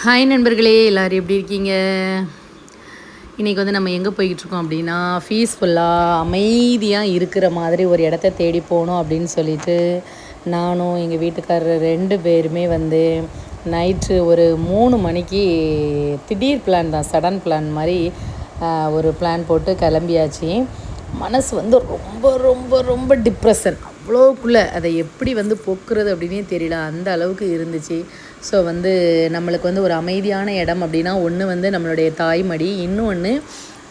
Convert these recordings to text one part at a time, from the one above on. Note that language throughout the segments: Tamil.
ஹாய் நண்பர்களே, எல்லோரும் எப்படி இருக்கீங்க? இன்றைக்கி வந்து நம்ம எங்கே போய்கிட்ருக்கோம் அப்படின்னா, பீஸ்ஃபுல்லாக அமைதியாக இருக்கிற மாதிரி ஒரு இடத்த தேடி போகணும் அப்படின்னு சொல்லிட்டு நானும் எங்கள் வீட்டுக்காரர் 2 பேருமே வந்து நைட்டு ஒரு 3 மணிக்கு திடீர் பிளான் தான், சடன் பிளான் மாதிரி ஒரு பிளான் போட்டு கிளம்பியாச்சு. மனசு வந்து ரொம்ப ரொம்ப ரொம்ப டிப்ரெஷன், அவ்வளோக்குள்ளே அதை எப்படி வந்து போக்குறது அப்படின்னே தெரியல, அந்த அளவுக்கு இருந்துச்சு. ஸோ வந்து நம்மளுக்கு வந்து ஒரு அமைதியான இடம் அப்படின்னா ஒன்று வந்து நம்மளுடைய தாய்மடி, இன்னொன்று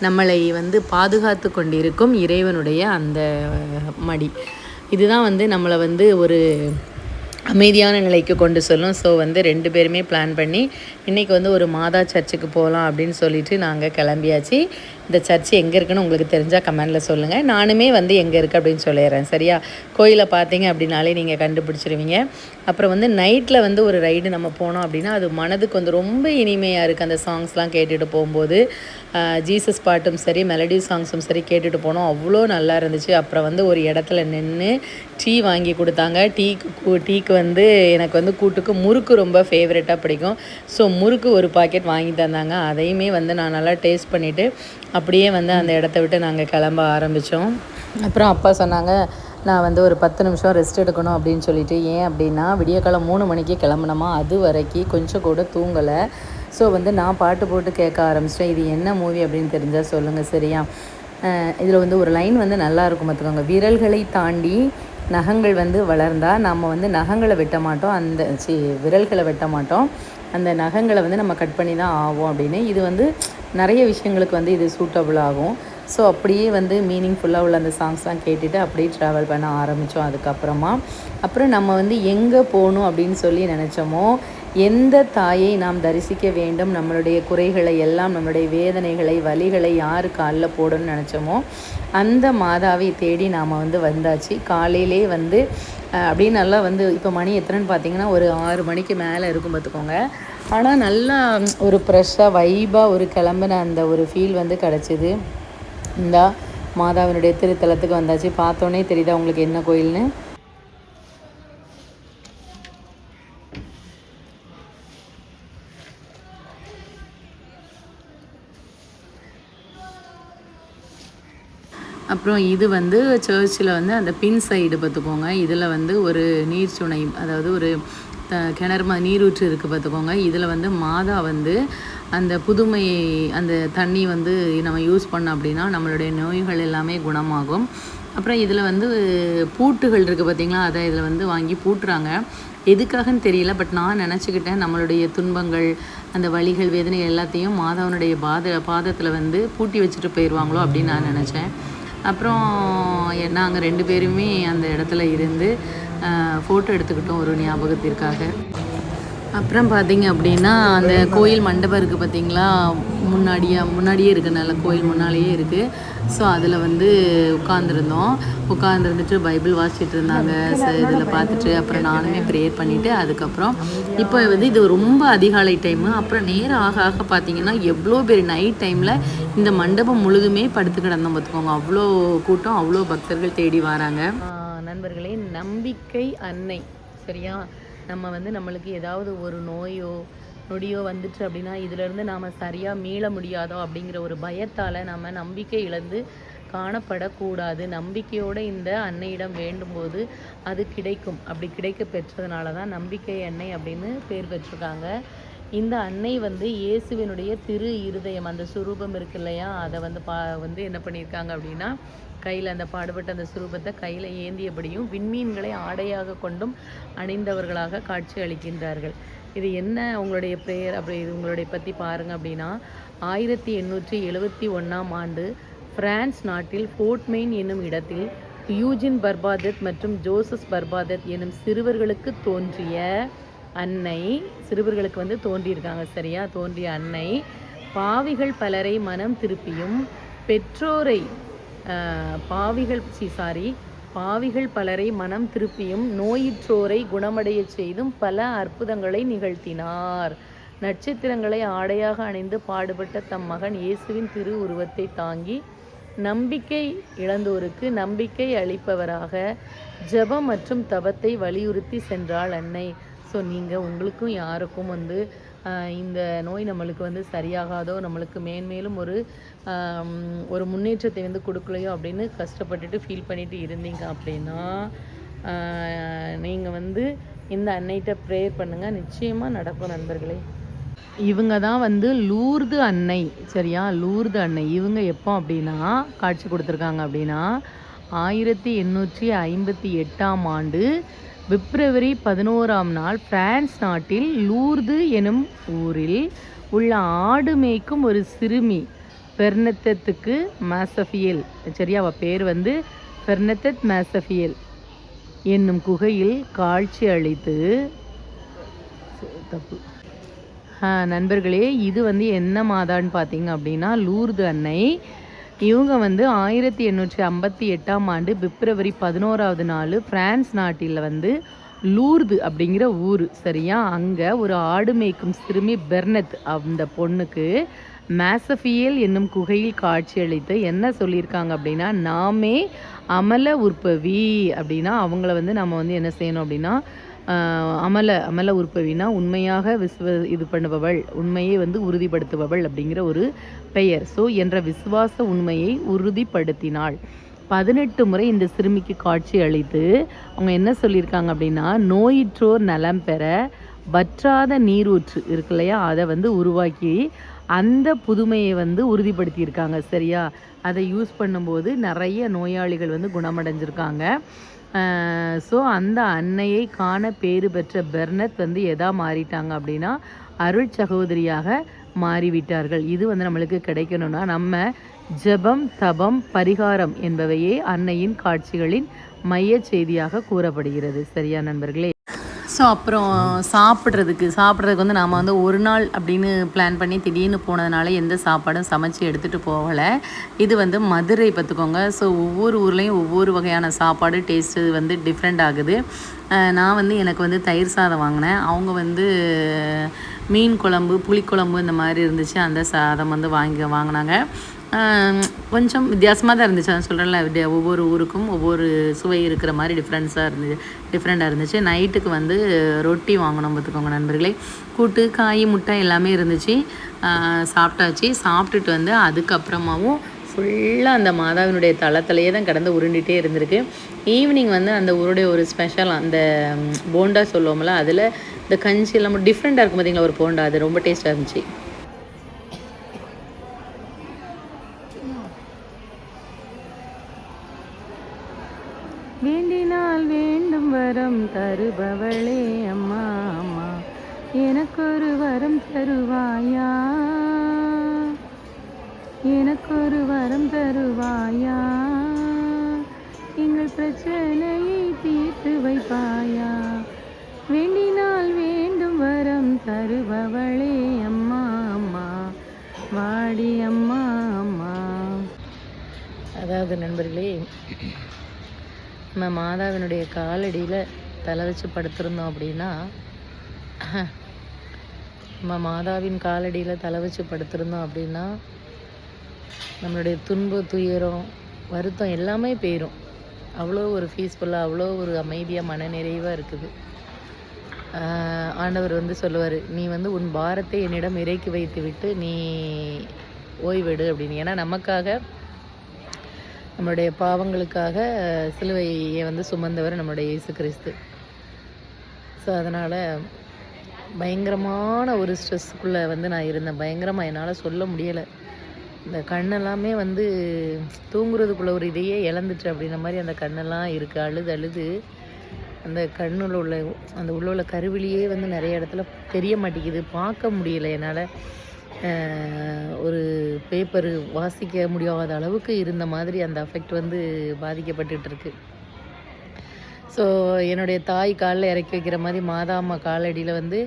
நம்மளை வந்து பாதுகாத்து கொண்டிருக்கும் இறைவனுடைய அந்த மடி. இதுதான் வந்து நம்மளை வந்து ஒரு அமைதியான நிலைக்கு கொண்டு செல்லும். ஸோ வந்து 2 பேருமே பிளான் பண்ணி இன்றைக்கி வந்து ஒரு மாதா சர்ச்சுக்கு போகலாம் அப்படின்னு சொல்லிட்டு நாங்கள் கிளம்பியாச்சு. இந்த சர்ச் எங்கே இருக்குன்னு உங்களுக்கு தெரிஞ்சால் கமெண்டில் சொல்லுங்கள். நானுமே வந்து எங்கே இருக்குது அப்படின்னு சொல்லிடுறேன், சரியா? கோயிலை பார்த்தீங்க அப்படின்னாலே நீங்கள் கண்டுபிடிச்சிருவீங்க. அப்புறம் வந்து நைட்டில் வந்து ஒரு ரைடு நம்ம போனோம் அப்படின்னா அது மனதுக்கு வந்து ரொம்ப இனிமையாக இருக்குது. அந்த சாங்ஸ்லாம் கேட்டுட்டு போகும்போது ஜீசஸ் பாட்டும் சரி, மெலடி சாங்ஸும் சரி கேட்டுட்டு போனோம், அவ்வளோ நல்லா இருந்துச்சு. அப்புறம் வந்து ஒரு இடத்துல நின்று டீ வாங்கி கொடுத்தாங்க. டீக்கு வந்து எனக்கு வந்து கூட்டுக்கு முறுக்கு ரொம்ப ஃபேவரெட்டாக பிடிக்கும். ஸோ முறுக்கு ஒரு பாக்கெட் வாங்கி தந்தாங்க. அதையுமே வந்து நான் நல்லா டேஸ்ட் பண்ணிவிட்டு அப்படியே வந்து அந்த இடத்த விட்டு நாங்கள் கிளம்ப ஆரம்பித்தோம். அப்புறம் அப்பா சொன்னாங்க, நான் வந்து ஒரு 10 நிமிஷம் ரெஸ்ட் எடுக்கணும் அப்படின்னு சொல்லிட்டு. ஏன் அப்படின்னா விடியக்காலம் 3 மணிக்கு கிளம்புனோமா, அது வரைக்கும் கொஞ்சம் கூட தூங்கலை. ஸோ வந்து நான் பாட்டு போட்டு கேட்க ஆரம்பிச்சிட்டேன். இது என்ன மூவி அப்படின்னு தெரிஞ்சால் சொல்லுங்கள், சரியா? இதில் வந்து ஒரு லைன் வந்து நல்லாயிருக்கும் பார்த்துக்கோங்க. விரல்களை தாண்டி நகங்கள் வந்து வளர்ந்தால் நம்ம வந்து நகங்களை வெட்ட மாட்டோம், விரல்களை வெட்ட மாட்டோம், அந்த நகங்களை வந்து நம்ம கட் பண்ணி தான் ஆகும் அப்படின்னு. இது வந்து நிறைய விஷயங்களுக்கு வந்து இது சூட்டபுள் ஆகும். ஸோ அப்படியே வந்து மீனிங்ஃபுல்லாக உள்ள அந்த சாங்ஸ்லாம் கேட்டுட்டு அப்படியே ட்ராவல் பண்ண ஆரம்பித்தோம். அப்புறம் நம்ம வந்து எங்கே போகணும் அப்படின்னு சொல்லி நினச்சோமோ, எந்த தாயை நாம் தரிசிக்க வேண்டும், நம்மளுடைய குறைகளை எல்லாம், நம்மளுடைய வேதனைகளை வலிகளை யார் காலில் போடணும்னு நினச்சோமோ அந்த மாதாவை தேடி நாம் வந்து வந்தாச்சு. காலையிலே வந்து அப்படியே நல்லா வந்து இப்போ மணி எத்தனைன்னு பார்த்தீங்கன்னா ஒரு 6 மணிக்கு மேலே இருக்கும் பார்த்துக்கோங்க. ஆனால் நல்லா ஒரு ஃப்ரெஷ்ஷாக வைபாக ஒரு கிளம்புன அந்த ஒரு ஃபீல் வந்து கிடச்சிது. இந்த மாதாவினுடைய திருத்தலத்துக்கு வந்தாச்சு. பார்த்தோன்னே தெரியுதா உங்களுக்கு என்ன கோயில்னு? அப்புறம் இது வந்து சர்ச்சில் வந்து அந்த பின் சைடு பார்த்துக்கோங்க. இதில் வந்து ஒரு நீர்ச்சுனை, அதாவது ஒரு கிணறு நீரூற்று இருக்குது பார்த்துக்கோங்க. இதில் வந்து மாதா வந்து அந்த புதுமையை அந்த தண்ணி வந்து நம்ம யூஸ் பண்ணோம் அப்படின்னா நம்மளுடைய நோய்கள் எல்லாமே குணமாகும். அப்புறம் இதில் வந்து பூட்டுகள் இருக்குது பார்த்திங்களா, அதை இதில் வந்து வாங்கி பூட்டுறாங்க. எதுக்காகன்னு தெரியல, பட் நான் நினச்சிக்கிட்டேன் நம்மளுடைய துன்பங்கள், அந்த வலிகள், வேதனை எல்லாத்தையும் மாதாவனுடைய பாதத்தில் வந்து பூட்டி வச்சுட்டு போயிடுவாங்களோ அப்படின்னு நான் நினச்சேன். அப்புறம் நாங்கள் 2 பேருமே அந்த இடத்துல இருந்து ஃபோட்டோ எடுத்துக்கிட்டோம் ஒரு ஞாபகத்திற்காக. அப்புறம் பார்த்திங்க அப்படின்னா அந்த கோயில் மண்டபம் இருக்குது பார்த்திங்களா, முன்னாடியே இருக்குது, நல்ல கோயில் முன்னாலேயே இருக்குது. ஸோ அதில் வந்து உட்காந்துருந்துட்டு பைபிள் வாசிச்சுட்டு இருந்தாங்க. இதில் பார்த்துட்டு அப்புறம் நானுமே ப்ரேயர் பண்ணிவிட்டு அதுக்கப்புறம் இப்போ வந்து இது ரொம்ப அதிகாலை டைமு. அப்புறம் நேரம் ஆக ஆக பார்த்திங்கன்னா எவ்வளோ பேர் நைட் டைமில் இந்த மண்டபம் முழுதுமே படுத்து கிடந்தோம் பார்த்துக்கோங்க. அவ்வளோ கூட்டம், அவ்வளோ பக்தர்கள் தேடி வராங்க. நண்பர்களே, நம்பிக்கை அன்னை, சரியா? நம்ம வந்து நம்மளுக்கு ஏதாவது ஒரு நொடியோ வந்துச்சு அப்படின்னா இதிலேருந்து நாம் சரியாக மீள முடியாதோ அப்படிங்கிற ஒரு பயத்தால் நம்ம நம்பிக்கை இழந்து காணப்படக்கூடாது. நம்பிக்கையோடு இந்த அன்னையிடம் வேண்டும்போது அது கிடைக்கும். அப்படி கிடைக்க பெற்றதுனால தான் நம்பிக்கை அன்னை அப்படின்னு பேர் பெற்றிருக்காங்க. இந்த அன்னை வந்து இயேசுவினுடைய திரு இருதயம், அந்த சுரூபம் இருக்கு இல்லையா, அதை வந்து என்ன பண்ணியிருக்காங்க அப்படின்னா கையில் அந்த பாடுபட்ட அந்த சுரூபத்தை கையில் ஏந்தியபடியும் விண்மீன்களை ஆடையாக கொண்டும் அணிந்தவர்களாக காட்சி அளிக்கின்றார்கள். இது என்ன உங்களுடைய ப்ரேயர் அப்படி இது உங்களுடைய பற்றி பாருங்கள் அப்படின்னா 1871ஆம் ஆண்டு பிரான்ஸ் நாட்டில் ஃபோர்ட் மெயின் என்னும் இடத்தில் யூஜின் பர்பாதத் மற்றும் ஜோசப் பர்பாதத் என்னும் சிறுவர்களுக்கு தோன்றிய அன்னை, சிறுவர்களுக்கு வந்து தோன்றியிருக்காங்க, சரியா? தோன்றிய அன்னை பாவிகள் பலரை மனம் திருப்பியும் பெற்றோரை பாவிகள் பலரை மனம் திருப்பியும் நோயுற்றோரை குணமடைய செய்தும் பல அற்புதங்களை நிகழ்த்தினார். நட்சத்திரங்களை ஆடையாக அணிந்து பாடுபட்ட தம் மகன் இயேசுவின் திரு உருவத்தை தாங்கி நம்பிக்கை இழந்தோருக்கு நம்பிக்கை அளிப்பவராக ஜெபம் மற்றும் தவத்தை வலியுறுத்தி சென்றாள் அன்னை. ஸோ நீங்கள் உங்களுக்கும் யாருக்கும் வந்து இந்த நோய் நம்மளுக்கு வந்து சரியாகாதோ, நம்மளுக்கு மேன்மேலும் ஒரு முன்னேற்றத்தை வந்து கொடுக்கலையோ அப்படின்னு கஷ்டப்பட்டுட்டு ஃபீல் பண்ணிட்டு இருந்தீங்க அப்படின்னா, நீங்கள் வந்து இந்த அன்னைகிட்ட ப்ரேயர் பண்ணுங்கள், நிச்சயமாக நடக்கும் நண்பர்களே. இவங்க தான் வந்து லூர்து அன்னை, சரியா? லூர்து அன்னை இவங்க எப்போ அப்படின்னா காட்சி கொடுத்துருக்காங்க அப்படின்னா 1858ஆம் ஆண்டு பிப்ரவரி 11ஆம் நாள் பிரான்ஸ் நாட்டில் லூர்து எனும் ஊரில் உள்ள ஆடு மேய்க்கும் ஒரு சிறுமி பெர்னத்தத்துக்கு மாசஃபியல், சரியா? அவள் பேர் வந்து பெர்னத்தத் மாசஃபியல் என்னும் குகையில் காட்சி அளித்து, தப்பு நண்பர்களே, இது வந்து என்ன மாதான்னு பார்த்தீங்க அப்படின்னா லூர்து அன்னை. இவங்க வந்து 1858ஆம் ஆண்டு பிப்ரவரி 11ஆவது நாள் பிரான்ஸ் நாட்டில் வந்து லூர்து அப்படிங்கிற ஊர், சரியா? அங்கே ஒரு ஆடு மேய்க்கும் சிறுமி பெர்னத் அந்த பொண்ணுக்கு மாசஃபியல் என்னும் குகையில் காட்சியளித்து என்ன சொல்லியிருக்காங்க அப்படின்னா, நாமே அமல உற்பவி அப்படின்னா அவங்கள வந்து நம்ம வந்து என்ன செய்யணும் அப்படின்னா, அமல உற்பவினா உண்மையாக இது பண்ணுபவள், உண்மையை வந்து உறுதிப்படுத்துபவள் அப்படிங்கிற ஒரு பெயர். ஸோ என்ற விசுவாச உண்மையை உறுதிப்படுத்தினாள். 18 முறை இந்த சிறுமிக்கு காட்சி அளித்து அவங்க என்ன சொல்லியிருக்காங்க அப்படின்னா, நோயிற்றோர் நலம் பெற வற்றாத நீரூற்று இருக்கு இல்லையா, அதை வந்து உருவாக்கி அந்த புதுமையை வந்து உறுதிப்படுத்தியிருக்காங்க, சரியா? அதை யூஸ் பண்ணும்போது நிறைய நோயாளிகள் வந்து குணமடைஞ்சிருக்காங்க. ஸோ அந்த அன்னையை காண பேறு பெற்ற பெர்னத் வந்து எதா மாறிட்டாங்க அப்படின்னா அருள் சகோதரியாக மாறிவிட்டார்கள். இது வந்து நம்மளுக்கு கிடைக்கணும்னா நம்ம ஜெபம், தபம், பரிகாரம் என்பவையே அன்னையின் காட்சிகளின் மைய செய்தியாக கூறப்படுகிறது, சரியா நண்பர்களே? ஸோ அப்புறம் சாப்பிட்றதுக்கு வந்து நாம் வந்து ஒரு நாள் அப்படின்னு பிளான் பண்ணி திடீர்னு போனதுனால எந்த சாப்பாடும் சமைச்சு எடுத்துகிட்டு போகலை. இது வந்து மதுரை பார்த்துக்கோங்க. ஸோ ஒவ்வொரு ஊர்லேயும் ஒவ்வொரு வகையான சாப்பாடு டேஸ்ட்டு வந்து டிஃப்ரெண்ட் ஆகுது. நான் வந்து எனக்கு வந்து தயிர் சாதம் வாங்கினேன். அவங்க வந்து மீன் குழம்பு, புளிக்குழம்பு இந்த மாதிரி இருந்துச்சு. அந்த சாதம் வந்து வாங்கினாங்க. கொஞ்சம் வித்தியாசமாக தான் இருந்துச்சு. அதை சொல்கிறேன்ல, ஒவ்வொரு ஊருக்கும் ஒவ்வொரு சுவை இருக்கிற மாதிரி டிஃப்ரெண்ட்டாக இருந்துச்சு. நைட்டுக்கு வந்து ரொட்டி வாங்கினோம் பார்த்துக்கோங்க நண்பர்களே. கூட்டு, காய், முட்டை எல்லாமே இருந்துச்சு. சாப்பிட்டாச்சு. சாப்பிட்டுட்டு வந்து அதுக்கப்புறமாவும் ஃபுல்லாக அந்த மாதாவினுடைய தளத்திலேயே தான் கடந்து உருண்டிகிட்டே இருந்திருக்கு. ஈவினிங் வந்து அந்த ஊருடைய ஒரு ஸ்பெஷல் அந்த போண்டா சொல்லுவோம்ல, அதில் இந்த கஞ்சி எல்லாம் டிஃப்ரெண்ட்டாக இருக்கும் பார்த்தீங்களா ஒரு போண்டா, அது ரொம்ப டேஸ்ட்டாக இருந்துச்சு. வேண்டினால் வேண்டும் வரம் தருபவளே அம்மா அம்மா, எனக்கொரு வரம் தருவாயா, எனக்கொரு வரம் தருவாயா, எங்கள் பிரச்சனையை தீர்த்து வைப்பாயா, வேண்டினால் வேண்டும் வரம் தருபவளே அம்மா அம்மா, வாடி அம்மா அம்மா. அதாவது நண்பர்களே, நம்ம மாதாவினுடைய காலடியில் தலை வச்சு படுத்திருந்தோம் அப்படின்னா, நம்ம மாதாவின் காலடியில் தலை வச்சு படுத்திருந்தோம் அப்படின்னா நம்மளுடைய துன்பம், துயரம், வருத்தம் எல்லாமே போயிடும். அவ்வளோ ஒரு பீஸ்ஃபுல்லாக, அவ்வளோ ஒரு அமைதியாக, மனநிறைவாக இருக்குது. ஆண்டவர் வந்து சொல்லுவார், நீ வந்து உன் பாரத்தை என்னிடம் இறக்கி வைத்து விட்டு நீ ஓய்வெடு அப்படின்னு. ஏன்னா நமக்காக, நம்மளுடைய பாவங்களுக்காக சிலுவையை வந்து சுமந்தவர் நம்மளுடைய இயேசு கிறிஸ்து. ஸோ அதனால் பயங்கரமான ஒரு ஸ்ட்ரெஸ்ஸுக்குள்ளே வந்து நான் இருந்தேன். பயங்கரமாக என்னால் சொல்ல முடியலை. இந்த கண்ணெல்லாமே வந்து தூங்குறதுக்குள்ளே ஒரு இதையே இழந்துட்டு அப்படின்ற மாதிரி அந்த கண்ணெல்லாம் இருக்குது. அழுது அந்த கண்ணில் உள்ள அந்த உள்ள கருவிலியே வந்து நிறைய இடத்துல தெரிய மாட்டேங்குது, பார்க்க முடியலை என்னால். ஒரு பேப்பரு வாசிக்க முடியாத அளவுக்கு இருந்த மாதிரி அந்த அஃபெக்ட் வந்து பாதிக்கப்பட்டுருக்கு. ஸோ என்னுடைய தாய் காலில் இறக்கி வைக்கிற மாதிரி மாதா அம்மா காலடியில் வந்து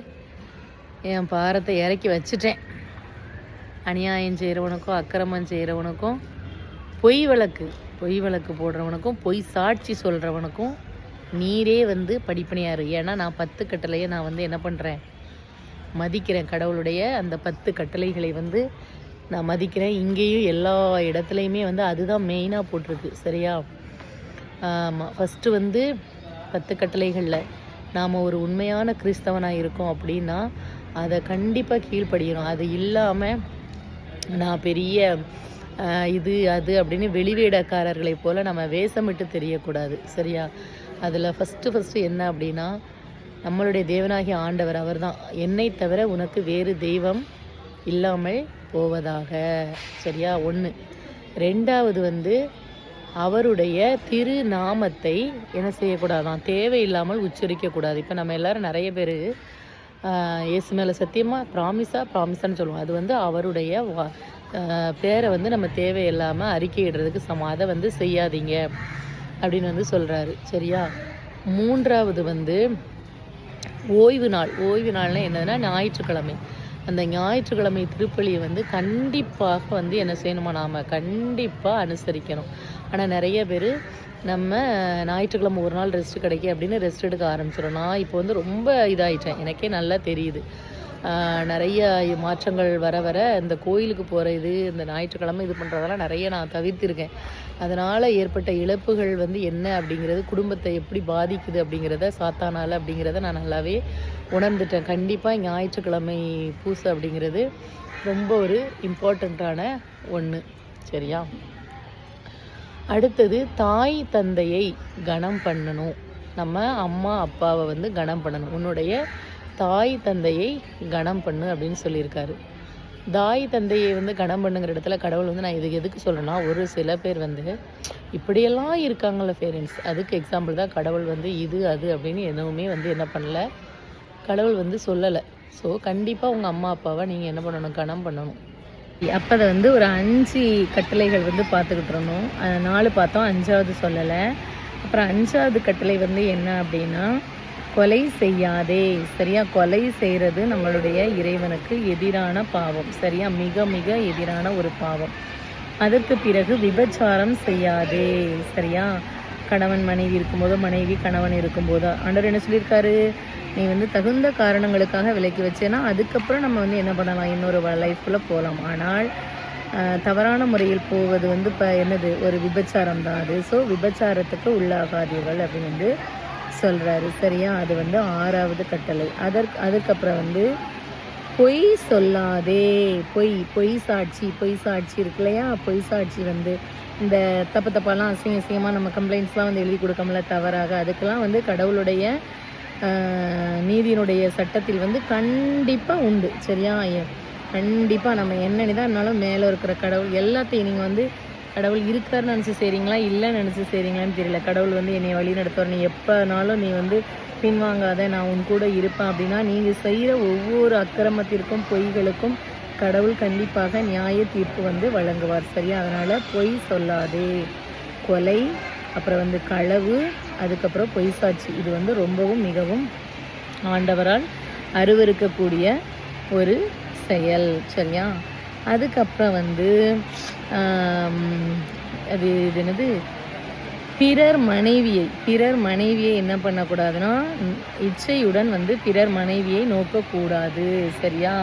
என் பாரத்தை இறக்கி வச்சுட்டேன். அநியாயம் செய்கிறவனுக்கும், அக்கிரமம் செய்கிறவனுக்கும், பொய் வழக்கு போடுறவனுக்கும், பொய் சாட்சி சொல்கிறவனுக்கும் நீரே வந்து படிப்பனையாரு. ஏன்னா நான் 10 கட்டளையை நான் வந்து என்ன பண்ணுறேன், மதிக்கிறேன். கடவுளுடைய அந்த 10 கட்டளைகளை வந்து நான் மதிக்கிறேன். இங்கேயும் எல்லா இடத்துலையுமே வந்து அதுதான் மெயினாக போட்டிருக்கு, சரியா? ஆமாம், ஃபஸ்ட்டு வந்து 10 கட்டளைகளில் நாம் ஒரு உண்மையான கிறிஸ்தவனாக இருக்கோம் அப்படின்னா அதை கண்டிப்பாக கீழ்ப்படியணும். அது இல்லாமல் நான் பெரிய இது அது அப்படின்னு வெளிவேடக்காரர்களை போல் நம்ம வேஷமிட்டு தெரியக்கூடாது. சரியா? அதில் ஃபஸ்ட்டு என்ன அப்படின்னா, நம்மளுடைய தேவனாகிய ஆண்டவர் அவர் தான், என்னை தவிர உனக்கு வேறு தெய்வம் இல்லாமல் போவதாக. சரியா? 1. 2வது அவருடைய திருநாமத்தை என்ன செய்யக்கூடாதான், தேவையில்லாமல் உச்சரிக்கக்கூடாது. இப்போ நம்ம எல்லோரும் நிறைய பேர் இயேசு மேலே சத்தியமாக ப்ராமிஸான்னு சொல்லுவோம். அது அவருடைய பேரை நம்ம தேவையில்லாமல் அறிக்கையிடுறதுக்கு அதை செய்யாதீங்க அப்படின்னு சொல்கிறாரு. சரியா? 3வது ஓய்வு நாள்னால் என்னதுன்னா ஞாயிற்றுக்கிழமை. அந்த ஞாயிற்றுக்கிழமை திருப்பலியை கண்டிப்பாக என்ன செய்யணுமா, நாம் கண்டிப்பாக அனுசரிக்கணும். ஆனால் நிறைய பேர் நம்ம ஞாயிற்றுக்கிழமை ஒரு நாள் ரெஸ்ட் கிடைக்கும் அப்படின்னு ரெஸ்ட் எடுக்க ஆரம்பிச்சிடும். நான் இப்போ ரொம்ப இதாகிட்டேன், எனக்கே நல்லா தெரியுது. நிறைய மாற்றங்கள் வர இந்த கோயிலுக்கு போகிற இந்த ஞாயிற்றுக்கிழமை இது பண்ணுறதெல்லாம் நிறைய நான் தவிர்த்திருக்கேன். அதனால் ஏற்பட்ட இழப்புகள் என்ன அப்படிங்கிறது, குடும்பத்தை எப்படி பாதிக்குது அப்படிங்கிறத, சாத்தானால் அப்படிங்கிறத நான் நல்லாவே உணர்ந்துட்டேன். கண்டிப்பாக ஞாயிற்றுக்கிழமை பூசை அப்படிங்கிறது ரொம்ப ஒரு இம்பார்ட்டண்ட்டான ஒன்று. சரியா? அடுத்தது தாய் தந்தையை கனம் பண்ணணும். நம்ம அம்மா அப்பாவை கனம் பண்ணணும். உன்னுடைய தாய் தந்தையை கனம் பண்ணு அப்படின்னு சொல்லியிருக்காரு. தாய் தந்தையை கனம் பண்ணுங்கிற இடத்துல கடவுள் நான் இது எதுக்கு சொல்கிறேன்னா, ஒரு சில பேர் இப்படியெல்லாம் இருக்காங்கள்ல பேரண்ட்ஸ், அதுக்கு எக்ஸாம்பிள் தான் கடவுள் இது அது அப்படின்னு எதுவுமே என்ன பண்ணல, கடவுள் சொல்லலை. ஸோ கண்டிப்பாக உங்கள் அம்மா அப்பாவை நீங்கள் என்ன பண்ணணும், கனம் பண்ணணும். அப்போ அதை ஒரு 5 கட்டளைகள் பார்த்துக்கிட்டு இருந்தோம். 4 பார்த்தோம், 5வது சொல்லலை. அப்புறம் 5வது கட்டளை என்ன அப்படின்னா, கொலை செய்யாதே. சரியா? கொலை செய்கிறது நம்மளுடைய இறைவனுக்கு எதிரான பாவம். சரியா? மிக மிக எதிரான ஒரு பாவம். அதற்கு பிறகு விபச்சாரம் செய்யாதே. சரியா? கணவன் மனைவி இருக்கும்போதோ, மனைவி கணவன் இருக்கும்போதோ ஆண்டவர் என்ன சொல்லியிருக்காரு, நீ தகுந்த காரணங்களுக்காக விலக்கி வச்சேன்னா அதுக்கப்புறம் நம்ம என்ன பண்ணலாம், இன்னொரு லைஃப்குள்ளே போகலாம். ஆனால் தவறான முறையில் போவது இப்போ என்னது, ஒரு விபச்சாரம் தான் அது. ஸோ விபச்சாரத்துக்கு உள்ளாகாதீர்கள் அப்படின்னு சொல்கிறாரு. சரியா? அது 6வது கட்டளை. அதுக்கப்புறம் பொய் சொல்லாதே. பொய் சாட்சி இருக்கு இல்லையா? பொய் சாட்சி இந்த தப்பாலாம் அசிங்கமாக நம்ம கம்ப்ளைண்ட்ஸ்லாம் எழுதி கொடுக்கல தவறாக, அதுக்கெல்லாம் கடவுளுடைய நீதியினுடைய சட்டத்தில் கண்டிப்பாக உண்டு. சரியா? கண்டிப்பாக நம்ம என்ன தான் இருந்தாலும் மேலே இருக்கிற கடவுள் எல்லாத்தையும் நீங்கள் கடவுள் இருக்காருன்னு நினச்சி செய்கிறீங்களா, இல்லைன்னு நினச்சி செய்கிறீங்களான்னு தெரியல. கடவுள் என்னை வழி நடத்துவார், நீ எப்போனாலும் நீ பின்வாங்காத, நான் உன் கூட இருப்பேன் அப்படின்னா, நீங்கள் செய்கிற ஒவ்வொரு அக்கிரமத்திற்கும் பொய்களுக்கும் கடவுள் கண்டிப்பாக நியாய தீர்ப்பு வழங்குவார். சரியா? அதனால் பொய் சொல்லாதே. கொலை, அப்புறம் களவு, அதுக்கப்புறம் பொய் சாட்சி, இது ரொம்பவும் மிகவும் ஆண்டவரால் அருவருக்கக்கூடிய ஒரு செயல். சரியா? அதுக்கப்புறம் அது என்னது, பிறர் மனைவியை என்ன பண்ணக்கூடாதுன்னா, இச்சையுடன் பிறர் மனைவியை நோக்கக்கூடாது. சரியா?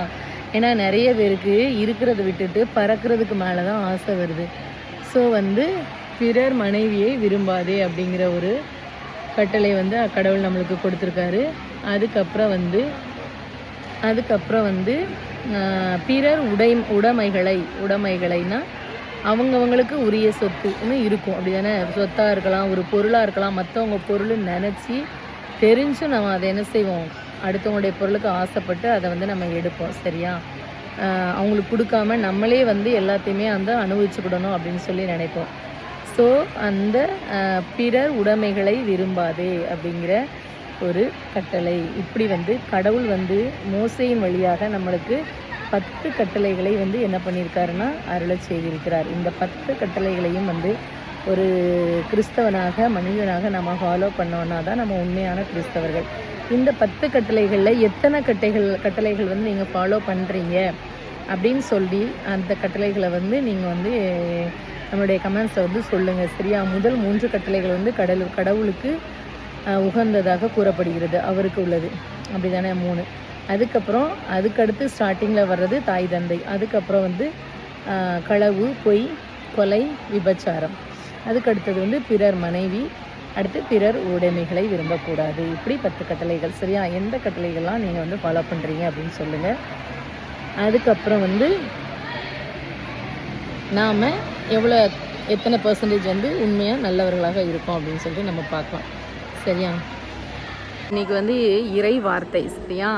ஏன்னா நிறைய பேருக்கு இருக்கிறத விட்டுட்டு பறக்கிறதுக்கு மேலே தான் ஆசை வருது. ஸோ பிறர் மனைவியை விரும்பாதே அப்படிங்கிற ஒரு கட்டளை கடவுள் நம்மளுக்கு கொடுத்துருக்காரு. அதுக்கப்புறம் பிறர் உடைமைகளைனா அவங்கவுங்களுக்கு உரிய சொத்துன்னு இருக்கும். அப்படி தானே? சொத்தாக இருக்கலாம், ஒரு பொருளாக இருக்கலாம், மற்றவங்க பொருள்னு நினச்சி தெரிஞ்சும் நம்ம அதை என்ன செய்வோம், அடுத்தவங்களுடைய பொருளுக்கு ஆசைப்பட்டு அதை நம்ம எடுப்போம். சரியா? அவங்களுக்கு கொடுக்காம நம்மளே எல்லாத்தையுமே அனுபவிச்சுக்கிடணும் அப்படின்னு சொல்லி நினைப்போம். ஸோ அந்த பிறர் உடைமைகளை விரும்பாதே அப்படிங்கிற ஒரு கட்டளை. இப்படி கடவுள் மோசேயின் வழியாக நம்மளுக்கு 10 கட்டளைகளை என்ன பண்ணியிருக்காருன்னா அருளச் செய்திருக்கிறார். இந்த 10 கட்டளைகளையும் ஒரு கிறிஸ்தவனாக மனிதனாக நம்ம ஃபாலோ பண்ணோன்னா தான் நம்ம உண்மையான கிறிஸ்தவர்கள். இந்த 10 கட்டளைகளில் எத்தனை கட்டளைகள் நீங்கள் ஃபாலோ பண்ணுறீங்க அப்படின்னு சொல்லி அந்த கட்டளைகளை நீங்கள் நம்மளுடைய கமெண்ட்ஸை சொல்லுங்கள். சரியா? முதல் 3 கட்டளைகள் கடவுளுக்கு உகந்ததாக கூறப்படுகிறது, அவருக்கு உள்ளது. அப்படி தானே? 3. அதுக்கப்புறம் அதுக்கடுத்து ஸ்டார்டிங்கில் வர்றது தாய் தந்தை. அதுக்கப்புறம் களவு, பொய், கொலை, விபச்சாரம். அதுக்கடுத்தது பிறர் மனைவி. அடுத்து பிறர் உடைமைகளை விரும்பக்கூடாது. இப்படி 10 கட்டளைகள். சரியா? எந்த கட்டளைகள்லாம் நீங்கள் வந்து ஃபாலோ பண்ணுறீங்க அப்படின்னு சொல்லுங்கள். அதுக்கப்புறம் வந்து நாம் எத்தனை பர்சன்டேஜ் வந்து உண்மையாக நல்லவர்களாக இருக்கோம் அப்படின்னு சொல்லிட்டு நம்ம பார்க்கலாம். சரியா? இன்றைக்கி வந்து இறை வார்த்தை. சரியா?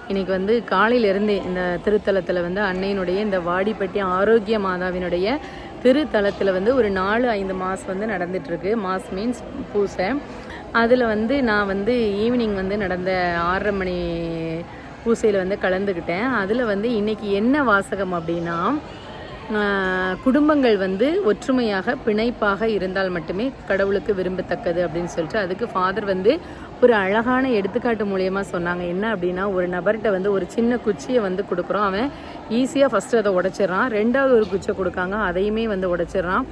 இன்றைக்கி வந்து காலையிலேருந்தே இந்த திருத்தலத்தில் வந்து அன்னையினுடைய இந்த வாடிப்பட்டி ஆரோக்கிய மாதாவினுடைய திருத்தலத்தில் வந்து ஒரு 4-5 மாஸ் வந்து நடந்துகிட்ருக்கு. மாஸ் மீன்ஸ் பூசை. அதில் வந்து நான் வந்து ஈவினிங் வந்து நடந்த 6:30 மணி பூசையில் வந்து கலந்துக்கிட்டேன். அதில் வந்து இன்றைக்கி என்ன வாசகம் அப்படின்னா, குடும்பங்கள் வந்து ஒற்றுமையாக பிணைப்பாக இருந்தால் மட்டுமே கடவுளுக்கு விரும்பத்தக்கது அப்படின்னு சொல்லிட்டு அதுக்கு ஃபாதர் வந்து ஒரு அழகான எடுத்துக்காட்டு மூலியமாக சொன்னாங்க. என்ன அப்படின்னா, ஒரு நபர்கிட்ட வந்து ஒரு சின்ன குச்சியை வந்து கொடுக்குறோம். அவன் ஈஸியாக ஃபஸ்ட்டு அதை உடைச்சிட்றான். 2வது ஒரு குச்சியை கொடுக்காங்க, அதையுமே வந்து உடைச்சிட்றான்.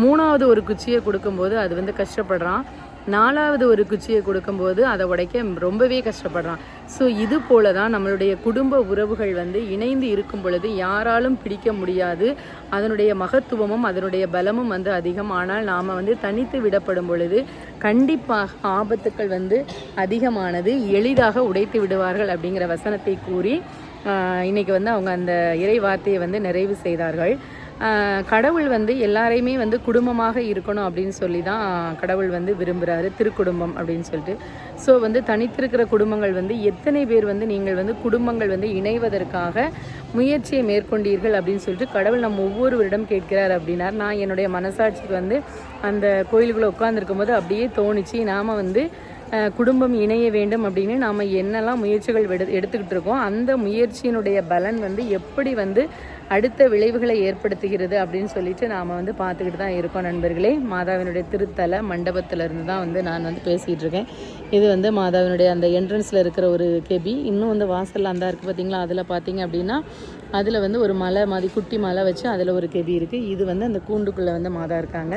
3வது ஒரு குச்சியை கொடுக்கும்போது அது வந்து கஷ்டப்படுறான். 4வது ஒரு குச்சியை கொடுக்கும்போது அதை உடைக்க ரொம்பவே கஷ்டப்படுறான். ஸோ இது போல தான் நம்மளுடைய குடும்ப உறவுகள் வந்து இணைந்து இருக்கும் பொழுது யாராலும் பிடிக்க முடியாது. அதனுடைய மகத்துவமும் அதனுடைய பலமும் வந்து அதிகம். ஆனால் நாம் வந்து தனித்து விடப்படும் பொழுது கண்டிப்பாக ஆபத்துக்கள் வந்து அதிகமானது. எளிதாக உடைத்து விடுவார்கள் அப்படிங்கிற வசனத்தை கூறி இன்றைக்கி வந்து அவங்க அந்த இறை வார்த்தையை வந்து நிறைவு செய்தார்கள். கடவுள் வந்து எல்லாரையுமே வந்து குடும்பமாக இருக்கணும் அப்படின்னு சொல்லி தான் கடவுள் வந்து விரும்புகிறாரு, திருக்குடும்பம் அப்படின்னு சொல்லிட்டு. ஸோ வந்து தனித்திருக்கிற குடும்பங்கள் வந்து எத்தனை பேர் வந்து நீங்கள் வந்து குடும்பங்கள் வந்து இணைவதற்காக முயற்சியை மேற்கொண்டீர்கள் அப்படின்னு சொல்லிட்டு கடவுள் நம்ம ஒவ்வொருவரிடம் கேட்கிறார் அப்படின்னார். நான் என்னுடைய மனசாட்சிக்கு வந்து அந்த கோயிலுக்குள்ளே உட்காந்துருக்கும் போது அப்படியே தோணுச்சு, நாம் வந்து குடும்பம் இணைய வேண்டும் அப்படின்னு நாம் என்னெல்லாம் முயற்சிகள் எடுத்துக்கிட்டு இருக்கோம், அந்த முயற்சியினுடைய பலன் வந்து எப்படி வந்து அடுத்த விளைவுகளை ஏற்படுத்துகிறது அப்படின்னு சொல்லிட்டு நாம் வந்து பார்த்துக்கிட்டு தான் இருக்கோம் நண்பர்களே. மாதாவினுடைய திருத்தல மண்டபத்திலேருந்து தான் வந்து நான் வந்து பேசிகிட்டு இருக்கேன். இது வந்து மாதாவினுடைய அந்த என்ட்ரன்ஸில் இருக்கிற ஒரு கெபி. இன்னும் வந்து வாசலில் அந்த இருக்குது பார்த்தீங்களா, அதில் பார்த்தீங்க அப்படின்னா அதில் வந்து ஒரு மலை மாதிரி குட்டி மலை வச்சு அதில் ஒரு கெபி இருக்குது. இது வந்து அந்த கூண்டுக்குள்ளே வந்து மாதா இருக்காங்க.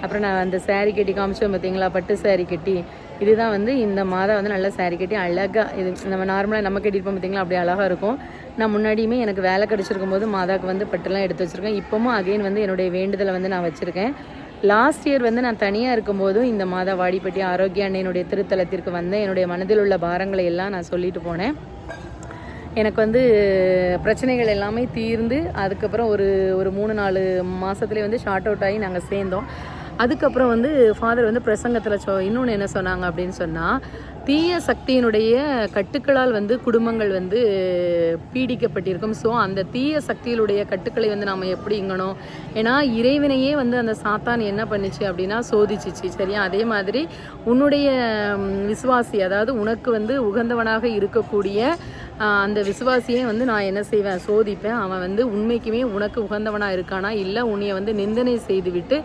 அப்புறம் நான் அந்த சாரீ கட்டி காமிச்சோம் பார்த்தீங்களா, பட்டு சாரீ கட்டி, இதுதான் வந்து இந்த மாதா வந்து நல்லா சாரீ கட்டி அழகாக, இது நம்ம நார்மலாக நம்ம கட்டியிருப்போம் பார்த்தீங்களா, அப்படி அழகாக இருக்கும். நான் முன்னாடியுமே எனக்கு வேலை கிடச்சிருக்கும் போது மாதாவுக்கு வந்து பட்டுலாம் எடுத்து வச்சுருக்கேன். இப்போவும் அகைன் வந்து என்னுடைய வேண்டுதலை வந்து நான் வச்சுருக்கேன். லாஸ்ட் இயர் வந்து நான் தனியாக இருக்கும்போதும் இந்த மாதா வாடிப்பட்டி ஆரோக்கிய அன்னையினுடைய திருத்தலத்திற்கு வந்தேன். என்னுடைய மனதில் உள்ள பாரங்களை எல்லாம் நான் சொல்லிட்டு போனேன். எனக்கு வந்து பிரச்சனைகள் எல்லாமே தீர்ந்து அதுக்கப்புறம் ஒரு 3-4 மாதத்துலேயே வந்து ஷார்ட் அவுட் ஆகி நாங்கள் சேர்ந்தோம். அதுக்கப்புறம் வந்து ஃபாதர் வந்து பிரசங்கத்தில் இன்னொன்று என்ன சொன்னாங்க அப்படின்னு சொன்னால், தீய சக்தியினுடைய கட்டுக்களால் வந்து குடும்பங்கள் வந்து பீடிக்கப்பட்டிருக்கும். ஸோ அந்த தீய சக்தியினுடைய கட்டுக்களை வந்து நாம் எப்படி இங்கணும், ஏன்னா இறைவனையே வந்து அந்த சாத்தான் என்ன பண்ணிச்சு அப்படின்னா சோதிச்சிச்சு. சரியா? அதே மாதிரி உன்னுடைய விசுவாசி, அதாவது உனக்கு வந்து உகந்தவனாக இருக்கக்கூடிய அந்த விசுவாசியை வந்து நான் என்ன செய்வேன், சோதிப்பேன். அவன் வந்து உண்மைக்குமே உனக்கு உகந்தவனாக இருக்கானா, இல்லை உன்னைய வந்து நிந்தனை செய்துவிட்டு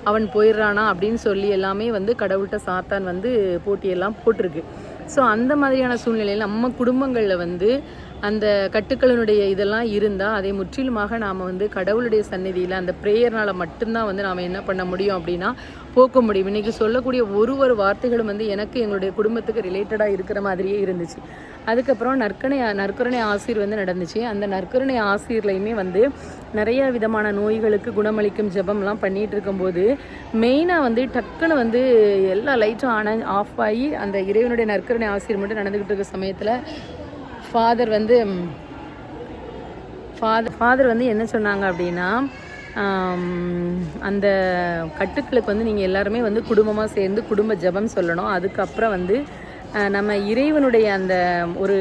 அவன் போயிடுறானா அப்படின்னு சொல்லி எல்லாமே வந்து கடவுள்கிட்ட சாத்தான் வந்து போட்டியெல்லாம் போட்டிருக்கு. ஸோ அந்த மாதிரியான சூழ்நிலையில் நம்ம குடும்பங்களில் வந்து அந்த கட்டுக்களினுடைய இதெல்லாம் இருந்தால் அதை முற்றிலுமாக நாம் வந்து கடவுளுடைய சந்நிதியில் அந்த ப்ரேயர்னால் மட்டும்தான் வந்து நாம் என்ன பண்ண முடியும் அப்படின்னா போக்க முடியும். இன்றைக்கி சொல்லக்கூடிய ஒரு வார்த்தைகளும் வந்து எனக்கு எங்களுடைய குடும்பத்துக்கு ரிலேட்டடாக இருக்கிற மாதிரியே இருந்துச்சு. அதுக்கப்புறம் நற்கருணை ஆசிர் வந்து நடந்துச்சு. அந்த நற்கருணை ஆசிர்லையுமே வந்து நிறைய விதமான நோய்களுக்கு குணமளிக்கும் ஜெபம்லாம் பண்ணிகிட்டு இருக்கும்போது மெயினாக வந்து டக்குன்னு வந்து எல்லா லைட்டும் ஆஃப் ஆகி அந்த இறைவனுடைய நற்கருணை ஆசிர் மட்டும் நடந்துக்கிட்டு இருக்க சமயத்தில் ஃபாதர் வந்து என்ன சொன்னாங்க அப்படின்னா, அந்த கட்டுக்களுக்கு வந்து நீங்கள் எல்லாருமே வந்து குடும்பமாக சேர்ந்து குடும்ப ஜெபம் சொல்லணும். அதுக்கப்புறம் வந்து நம்ம இறைவனுடைய அந்த ஒரு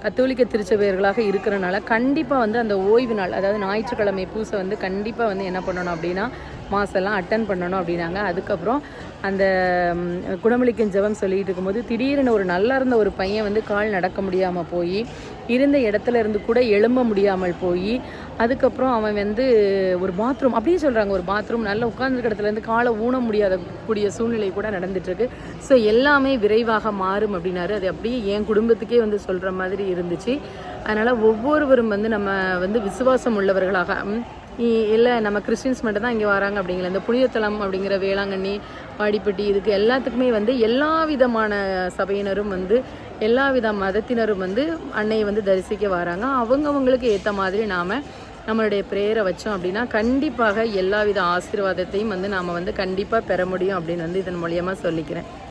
கத்தோலிக்க திருச்சபையர்களாக இருக்கிறனால கண்டிப்பாக வந்து அந்த ஓய்வு நாள், அதாவது ஞாயிற்றுக்கிழமை பூசை வந்து கண்டிப்பாக வந்து என்ன பண்ணணும் அப்படின்னா மாசெல்லாம் அட்டன் பண்ணணும் அப்படின்னாங்க. அதுக்கப்புறம் அந்த குணமளிக்கும் ஜெபம் சொல்லிகிட்டு இருக்கும்போது திடீர்னு ஒரு நல்லா இருந்த ஒரு பையன் வந்து கால் நடக்க முடியாமல் போய் இருந்த இடத்துல இருந்து கூட எழும்ப முடியாமல் போய் அதுக்கப்புறம் அவன் வந்து ஒரு பாத்ரூம் அப்படியே சொல்கிறாங்க, ஒரு பாத்ரூம் நல்லா உட்கார்ந்துருக்க இடத்துலேருந்து காலை ஊன முடியாத கூடிய சூழ்நிலை கூட நடந்துட்டுருக்கு. ஸோ எல்லாமே விரைவாக மாறும் அப்படின்னாரு. அது அப்படியே என் குடும்பத்துக்கே வந்து சொல்கிற மாதிரி இருந்துச்சு. அதனால் ஒவ்வொருவரும் வந்து நம்ம வந்து விசுவாசம் உள்ளவர்களாக, இல்லை நம்ம கிறிஸ்டின்ஸ் மட்டும் தான் இங்கே வராங்க அப்படிங்கிற இந்த புனிதத்தலம் அப்படிங்கிற வேளாங்கண்ணி வாடிப்பட்டி இதுக்கு எல்லாத்துக்குமே வந்து எல்லா விதமான சபையினரும் வந்து எல்லா வித மதத்தினரும் வந்து அன்னையை வந்து தரிசிக்க வராங்க. அவங்கவுங்களுக்கு ஏற்ற மாதிரி நாம் நம்மளுடைய ப்ரேயரை வச்சோம் அப்படின்னா கண்டிப்பாக எல்லா வித ஆசீர்வாதத்தையும் வந்து நாம் வந்து கண்டிப்பாக பெற முடியும் அப்படின்னு வந்து இதன் மூலியமாக சொல்லிக்கிறேன்.